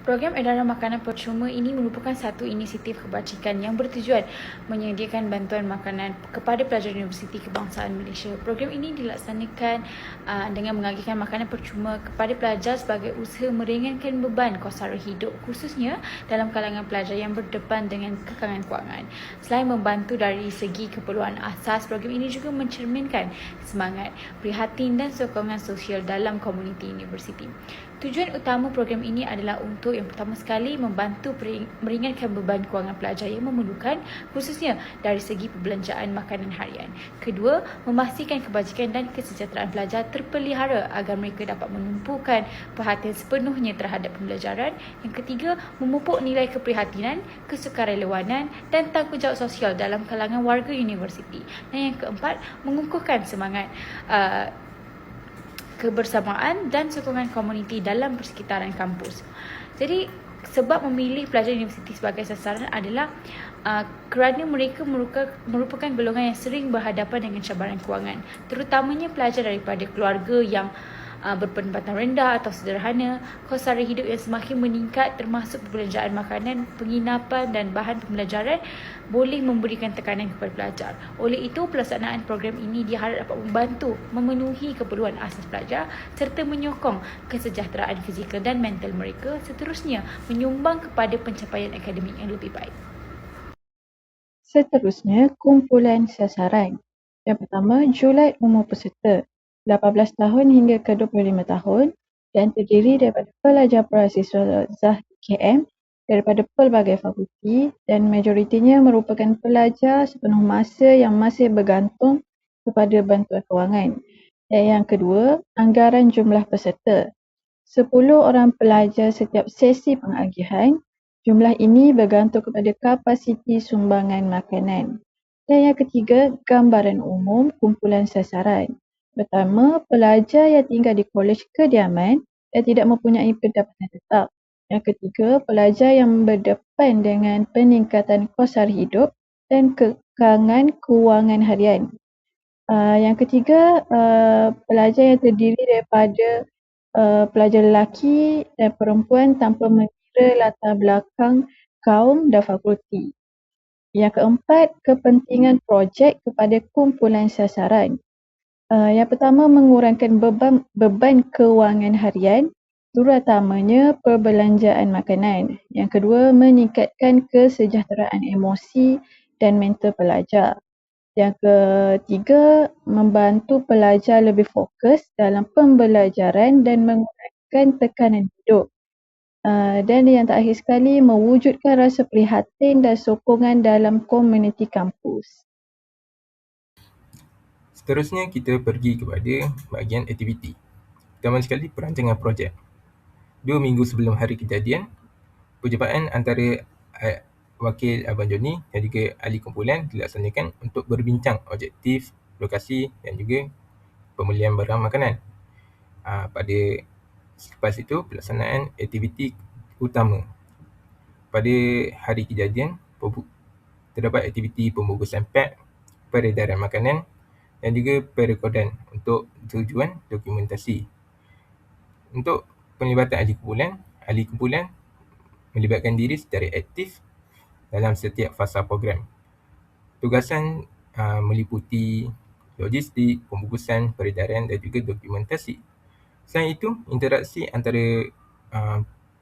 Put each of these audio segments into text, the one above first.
Program edaran makanan percuma ini merupakan satu inisiatif kebajikan yang bertujuan menyediakan bantuan makanan kepada pelajar Universiti Kebangsaan Malaysia. Program ini dilaksanakan dengan mengagihkan makanan percuma kepada pelajar sebagai usaha meringankan beban kos sara hidup, khususnya dalam kalangan pelajar yang berdepan dengan kekangan kewangan. Selain membantu dari segi keperluan asas, program ini juga mencerminkan semangat prihatin dan sokongan sosial dalam komuniti universiti. Tujuan utama program ini adalah untuk yang pertama sekali membantu meringankan beban kewangan pelajar yang memerlukan, khususnya dari segi perbelanjaan makanan harian. Kedua, memastikan kebajikan dan kesejahteraan pelajar terpelihara agar mereka dapat menumpukan perhatian sepenuhnya terhadap pembelajaran. Yang ketiga, memupuk nilai keprihatinan, kesukarelawanan dan tanggungjawab sosial dalam kalangan warga universiti. Dan yang keempat, mengukuhkan semangat kebersamaan dan sokongan komuniti dalam persekitaran kampus. Jadi, sebab memilih pelajar universiti sebagai sasaran adalah kerana mereka merupakan golongan yang sering berhadapan dengan cabaran kewangan, terutamanya pelajar daripada keluarga yang berpendapatan rendah atau sederhana. Kos sara hidup yang semakin meningkat termasuk perbelanjaan makanan, penginapan dan bahan pembelajaran boleh memberikan tekanan kepada pelajar. Oleh itu, pelaksanaan program ini diharap dapat membantu memenuhi keperluan asas pelajar serta menyokong kesejahteraan fizikal dan mental mereka, seterusnya menyumbang kepada pencapaian akademik yang lebih baik. Seterusnya, kumpulan sasaran. Yang pertama, Julai umur peserta 18 tahun hingga ke 25 tahun dan terdiri daripada pelajar beasiswa Zah KM daripada pelbagai fakulti dan majoritinya merupakan pelajar sepenuh masa yang masih bergantung kepada bantuan kewangan. Dan yang kedua, anggaran jumlah peserta. 10 orang pelajar setiap sesi pengagihan. Jumlah ini bergantung kepada kapasiti sumbangan makanan. Dan yang ketiga, gambaran umum kumpulan sasaran. Pertama, pelajar yang tinggal di kolej kediaman dan tidak mempunyai pendapatan tetap. Yang ketiga, pelajar yang berdepan dengan peningkatan kos sara hidup dan kekangan kewangan harian. Yang ketiga, pelajar yang terdiri daripada pelajar lelaki dan perempuan tanpa mengira latar belakang kaum dan fakulti. Yang keempat, kepentingan projek kepada kumpulan sasaran. Yang pertama, mengurangkan beban kewangan harian, terutamanya perbelanjaan makanan. Yang kedua, meningkatkan kesejahteraan emosi dan mental pelajar. Yang ketiga, membantu pelajar lebih fokus dalam pembelajaran dan mengurangkan tekanan hidup. Dan yang terakhir sekali, mewujudkan rasa prihatin dan sokongan dalam komuniti kampus. Seterusnya kita pergi kepada bahagian aktiviti. Pertama sekali, perancangan projek. 2 minggu sebelum hari kejadian, perjumpaan antara wakil Abang Joni dan juga ahli kumpulan dilaksanakan untuk berbincang objektif, lokasi dan juga pemulihan barang makanan. Pada selepas itu, pelaksanaan aktiviti utama. Pada hari kejadian, terdapat aktiviti pembungkusan pek, peredaran makanan dan juga perekodan untuk tujuan dokumentasi. Untuk penglibatan ahli kumpulan melibatkan diri secara aktif dalam setiap fasa program. Tugasan meliputi logistik, pembungkusan, peredaran dan juga dokumentasi. Selain itu, interaksi antara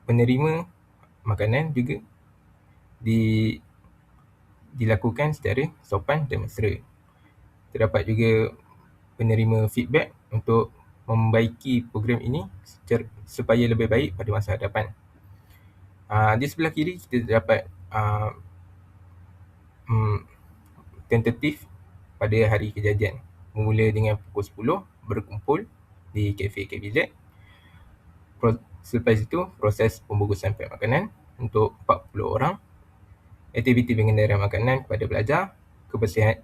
penerima makanan juga dilakukan secara sopan dan mesra. Terdapat juga penerima feedback untuk membaiki program ini supaya lebih baik pada masa hadapan. Di sebelah kiri kita dapat tentatif pada hari kejadian. Bermula dengan pukul 10 berkumpul di kafe KBZ. Selepas itu, proses pembungkusan pek makanan untuk 40 orang. Aktiviti pengedaran makanan kepada pelajar, kebersihan,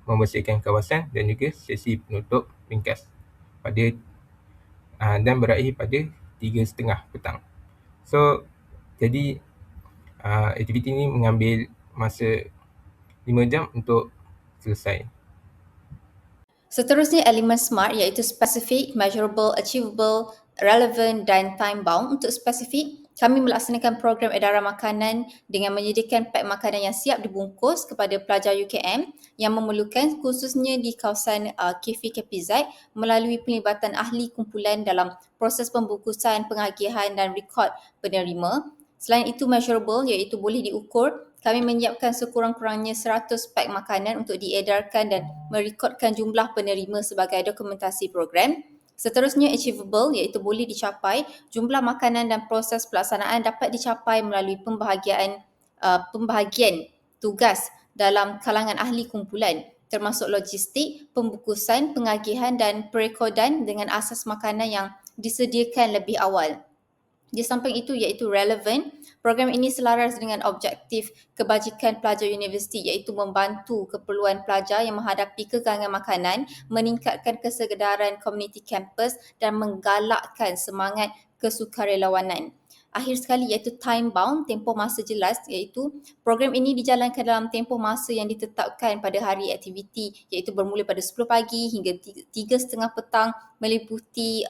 membersihkan kawasan dan juga sesi penutup ringkas dan berakhir pada 3:30 petang. Jadi aktiviti ini mengambil masa 5 jam untuk selesai. Seterusnya elemen SMART iaitu specific, measurable, achievable, relevant dan time bound. Untuk spesifik, kami melaksanakan program edaran makanan dengan menyediakan pack makanan yang siap dibungkus kepada pelajar UKM yang memerlukan, khususnya di kawasan KFI melalui pelibatan ahli kumpulan dalam proses pembungkusan, pengagihan dan rekod penerima. Selain itu measurable, iaitu boleh diukur, kami menyiapkan sekurang-kurangnya 100 pack makanan untuk diedarkan dan merekodkan jumlah penerima sebagai dokumentasi program. Seterusnya achievable, iaitu boleh dicapai, jumlah makanan dan proses pelaksanaan dapat dicapai melalui pembahagian tugas dalam kalangan ahli kumpulan, termasuk logistik, pembungkusan, pengagihan dan perekodan dengan asas makanan yang disediakan lebih awal. Di samping itu iaitu relevant, program ini selaras dengan objektif kebajikan pelajar universiti iaitu membantu keperluan pelajar yang menghadapi kekangan makanan, meningkatkan kesedaran komuniti kampus dan menggalakkan semangat kesukarelawanan. Akhir sekali iaitu time bound, tempoh masa jelas, iaitu program ini dijalankan dalam tempoh masa yang ditetapkan pada hari aktiviti iaitu bermula pada 10 pagi hingga 3:30 petang meliputi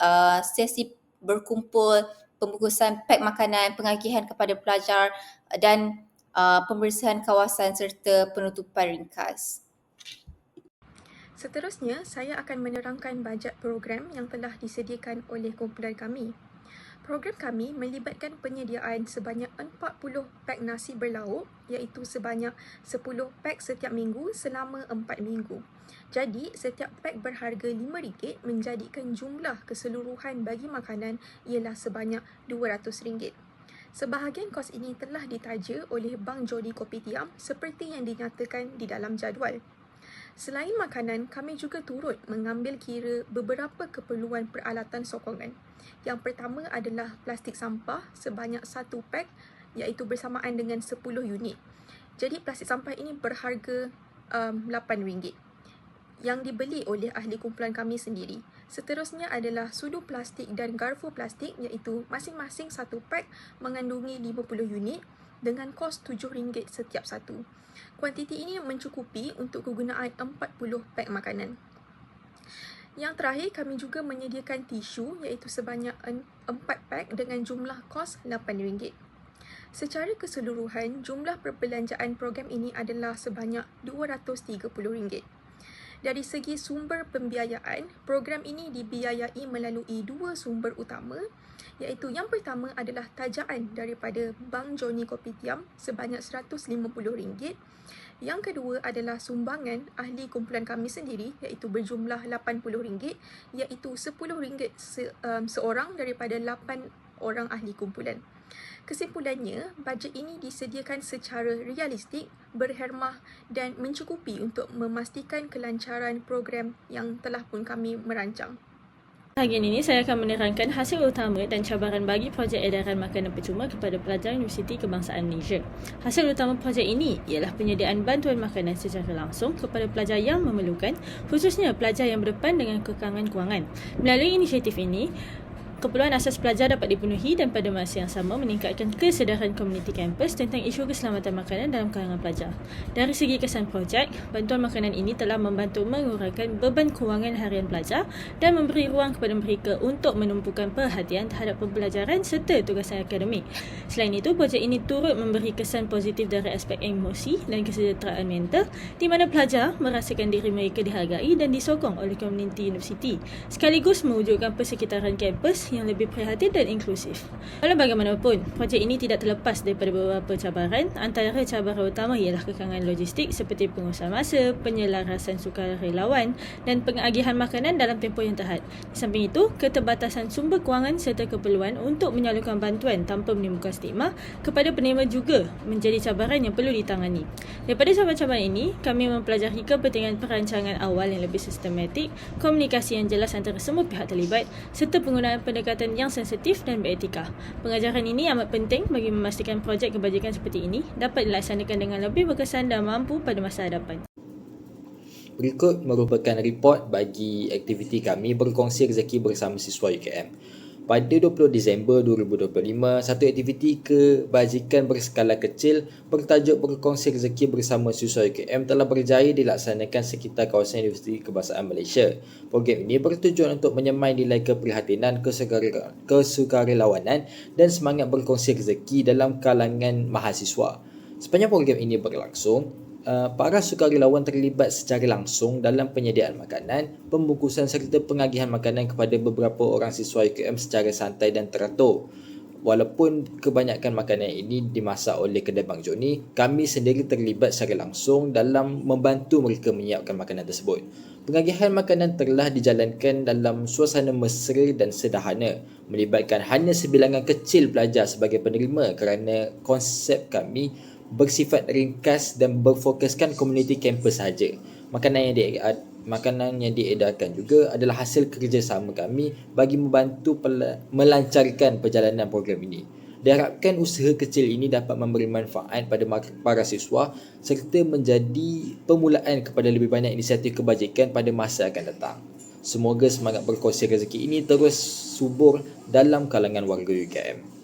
sesi berkumpul, pembungkusan pack makanan, pengagihan kepada pelajar dan pembersihan kawasan serta penutupan ringkas. Seterusnya, saya akan menerangkan bajet program yang telah disediakan oleh kumpulan kami. Program kami melibatkan penyediaan sebanyak 40 pack nasi berlauk iaitu sebanyak 10 pack setiap minggu selama 4 minggu. Jadi, setiap pack berharga RM5 menjadikan jumlah keseluruhan bagi makanan ialah sebanyak RM200. Sebahagian kos ini telah ditaja oleh Bank Jodi Kopitiam seperti yang dinyatakan di dalam jadual. Selain makanan, kami juga turut mengambil kira beberapa keperluan peralatan sokongan. Yang pertama adalah plastik sampah sebanyak 1 pack iaitu bersamaan dengan 10 unit. Jadi plastik sampah ini berharga RM8 yang dibeli oleh ahli kumpulan kami sendiri. Seterusnya adalah sudu plastik dan garfu plastik iaitu masing-masing 1 pack mengandungi 50 unit dengan kos RM7 setiap satu. Kuantiti ini mencukupi untuk kegunaan 40 pack makanan. Yang terakhir, kami juga menyediakan tisu iaitu sebanyak 4 pack dengan jumlah kos RM8. Secara keseluruhan, jumlah perbelanjaan program ini adalah sebanyak RM230. Dari segi sumber pembiayaan, program ini dibiayai melalui 2 sumber utama, iaitu yang pertama adalah tajaan daripada Bank Joni Kopitiam sebanyak RM150. Yang kedua adalah sumbangan ahli kumpulan kami sendiri iaitu berjumlah RM80, iaitu RM10 seorang daripada 8 orang ahli kumpulan. Kesimpulannya, bajet ini disediakan secara realistik, berhemah dan mencukupi untuk memastikan kelancaran program yang telah pun kami merancang. Bahagian ini saya akan menerangkan hasil utama dan cabaran bagi projek edaran makanan percuma kepada pelajar Universiti Kebangsaan Malaysia. Hasil utama projek ini ialah penyediaan bantuan makanan secara langsung kepada pelajar yang memerlukan, khususnya pelajar yang berdepan dengan kekangan kewangan. Melalui inisiatif ini, keperluan asas pelajar dapat dipenuhi dan pada masa yang sama meningkatkan kesedaran komuniti kampus tentang isu keselamatan makanan dalam kalangan pelajar. Dari segi kesan projek, bantuan makanan ini telah membantu mengurangkan beban kewangan harian pelajar dan memberi ruang kepada mereka untuk menumpukan perhatian terhadap pembelajaran serta tugasan akademik. Selain itu, projek ini turut memberi kesan positif dari aspek emosi dan kesejahteraan mental di mana pelajar merasakan diri mereka dihargai dan disokong oleh komuniti universiti, sekaligus mewujudkan persekitaran kampus yang lebih prihatin dan inklusif. Walau bagaimanapun, projek ini tidak terlepas daripada beberapa cabaran. Antara cabaran utama ialah kekangan logistik seperti pengurusan masa, penyelarasan sukarelawan dan pengagihan makanan dalam tempoh yang terhad. Di samping itu, keterbatasan sumber kewangan serta keperluan untuk menyalurkan bantuan tanpa menimbulkan stigma kepada penerima juga menjadi cabaran yang perlu ditangani. Daripada cabaran-cabaran ini, kami mempelajari kepentingan perancangan awal yang lebih sistematik, komunikasi yang jelas antara semua pihak terlibat serta penggunaan pendekatan yang sensitif dan beretika. Pengajaran ini amat penting bagi memastikan projek kebajikan seperti ini dapat dilaksanakan dengan lebih berkesan dan mampu pada masa hadapan. Berikut merupakan report bagi aktiviti kami berkongsi rezeki bersama siswa UKM. Pada 20 Disember 2025, satu aktiviti kebajikan berskala kecil bertajuk Berkongsi Rezeki Bersama Siswa UKM telah berjaya dilaksanakan sekitar kawasan Universiti Kebangsaan Malaysia. Program ini bertujuan untuk menyemai nilai keprihatinan, kesukarelawanan dan semangat berkongsi rezeki dalam kalangan mahasiswa. Sepanjang program ini berlangsung, para sukarelawan terlibat secara langsung dalam penyediaan makanan, pembungkusan serta pengagihan makanan kepada beberapa orang siswa UKM secara santai dan teratur. Walaupun kebanyakan makanan ini dimasak oleh kedai Bang Joni, kami sendiri terlibat secara langsung dalam membantu mereka menyiapkan makanan tersebut. Pengagihan makanan telah dijalankan dalam suasana mesra dan sederhana, melibatkan hanya sebilangan kecil pelajar sebagai penerima kerana konsep kami bersifat ringkas dan berfokuskan komuniti kampus sahaja. Makanan yang diedarkan juga adalah hasil kerjasama kami bagi membantu melancarkan perjalanan program ini. Diharapkan usaha kecil ini dapat memberi manfaat pada para siswa serta menjadi permulaan kepada lebih banyak inisiatif kebajikan pada masa akan datang. Semoga semangat berkongsi rezeki ini terus subur dalam kalangan warga UKM.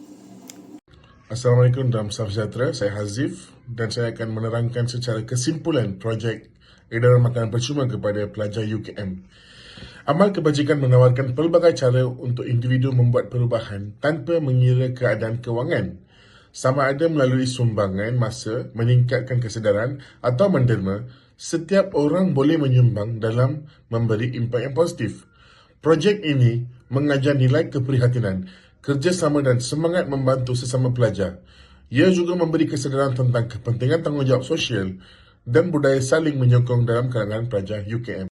Assalamualaikum dan salam sejahtera, saya Hazif dan saya akan menerangkan secara kesimpulan projek edaran makanan percuma kepada pelajar UKM. Amal kebajikan menawarkan pelbagai cara untuk individu membuat perubahan tanpa mengira keadaan kewangan. Sama ada melalui sumbangan masa, meningkatkan kesedaran atau menderma, setiap orang boleh menyumbang dalam memberi impak yang positif. Projek ini mengajar nilai keprihatinan, kerjasama dan semangat membantu sesama pelajar. Ia juga memberi kesedaran tentang kepentingan tanggungjawab sosial dan budaya saling menyokong dalam kalangan pelajar UKM.